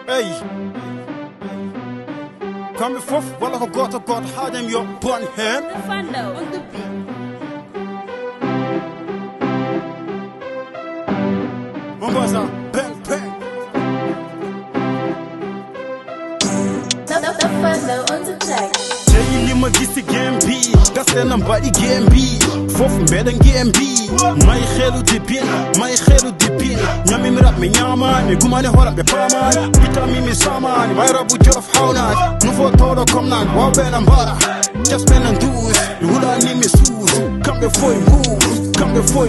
Hey, come forth, walla ko goto goto haajam yo bon hen. The Fando on the beat. Mambaza, bang bang. The Fando on the track. Jey li ma gis ci game bi gas leen bari game bi foofu mbeden game bi may xelu di bin ñami mi rap mi ñaamaani gumane horaɓe paamaani bitami mi samaani may rabu Djolof hawnaani nouveau tawɗo comme naan wawɓeena mbara jasɓena nduus mi hulani mi suus kamɓe foye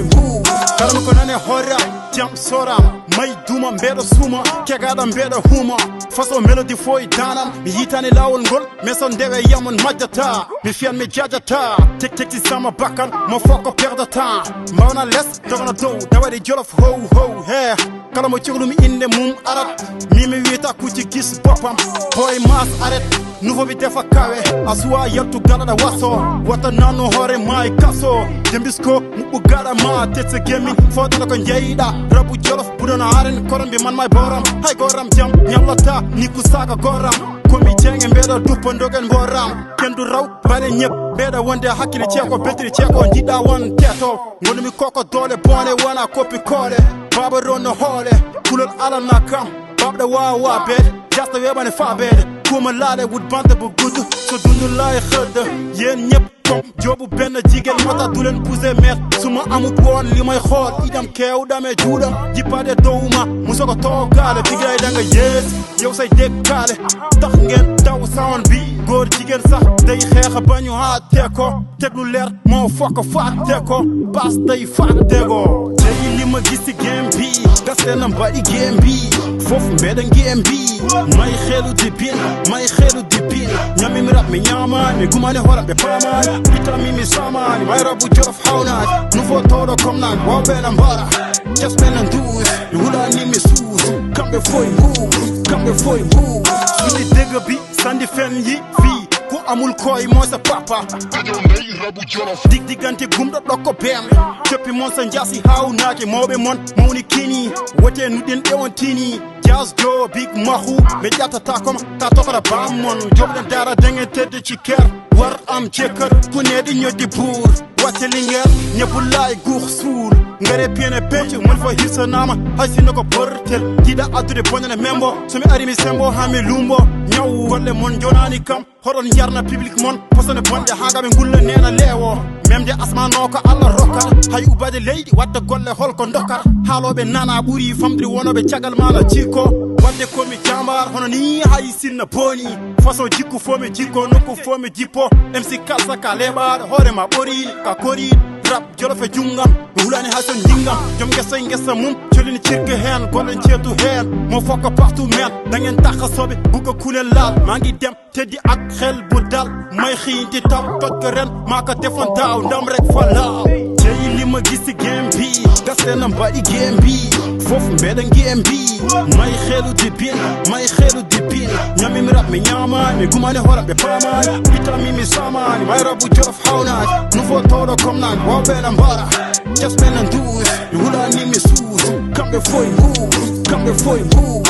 mbuus kalam ko nane horra jam soram may duma mbeɗo suma kegaɗa mbeɗo huma façon mélodie foye danam mi yitani lawol ngol mais so ndewe yamon majjata mi fiyan mi jajata tekti sama bakkan mo foko perde temps mbawna less dogana dow dawaɗi Djolof how he kala mo cohlumi inde mum arat mimi wiyata kucci gis boppam boy mas arrête nouveau bi defa kawe a suwa yaltu galaɗa waso wata nanno hoore ma e kaso dembisko muɓɓu gaɗa ma tetse gemmin fodana ko jeyɗa rabu Djolof buɗona haren korombi man may boram hay goram jam ñallata ni ku saga goram komi jenge mbeɗa duppo dogen mboram kendu raw bare ñeb mbeɗa wonde hakkille ceeko beltiri ceeko jiɗɗa won teto gonumi koko dole bone wona koppi koole baba ronno hoole kulol alana kam babɗa wawa beede jasta weɓane fa beede kuma laale wut bante bu gudd so dundu lay xëdd yéen ñëpp kom joobu benn jigéen mota du leen poussé met suma amut woon li may xool idam keewɗame juuɗam jippade dowuma musoko toogaale bigay danga yees yow say déggaale tax ngeen daw sawan bi góor jigéen sax day xeexa bañu haa teeko teglu leer moo fokk fàtte ko baas day fàtte ko léegi li ma gis ci game bi gas leen bari game bi foofu mbeden game bi may xelu di bin ñami mi rap mi ñaamaani gumane horaɓe paamaani bitami mi samaani may rabu Djolof hawnaani nouveau tawɗo comme naan wawɓeena mbara jasɓena nduus mi hulani mi suus kamɓe foye mbuus suñi dégg bi sandi fen yi fii ku amul koy mooy sa papa diggante gumɗo ɗokko beem coppi mon sa jasi hawnaaki mawɓe mon mawni kini wote nuɗen ɗewon tini jas jo big mahu ɓe ƴattata koma ta tokora bam mon joɓɗen dara dengen tedde cikker war am jekkër ku neɗi ñoddi buur wacce linguer ñebullayi guux suul ngare piene pecce mon fo hirsanama hay sinno ko bortel jiɗa addude bonene membo somi ari mi sembo ha mi lumbo ñaw golle mon jonani kam hoɗon jarna public mon posone bonɗe hagaɓe gulla nena leewo memde asmano ko Allah rokkata hay ubade leydi wadde golle holko dokkata haaloɓe nana ɓuuri famɗiri wonoɓe caggal mala cikko wadde komi jambar hono ni hay sinna booni façon jikku fo mi jikko nokku fo mi jippo MC kalsa ka leɓaɗo hoorema ɓorini ka koriɗo rap Djolof e Djoungam mi hulani hay son jinggam joom gessa mum colini cirque hen gollen ceetu hen mo fokka partout men dagen takka soɓe bugga kulel laal mangui dem teddi ak xel bu dal may xiinti taw tojko ren maka defon daw ndam rek fa laaw jeyi li ma gis ci game bi gas leen bari game bi foofu mbeden game bi may xelu di bin ñami mi rap mi ñaamaani gumane horaɓe paamaani bitami mi samaani may rabu Djolof hawnaani nouveau tawɗo comme naan wawɓeena mbara jasɓena nduus mi hulani mi suus kamɓe foye mbuus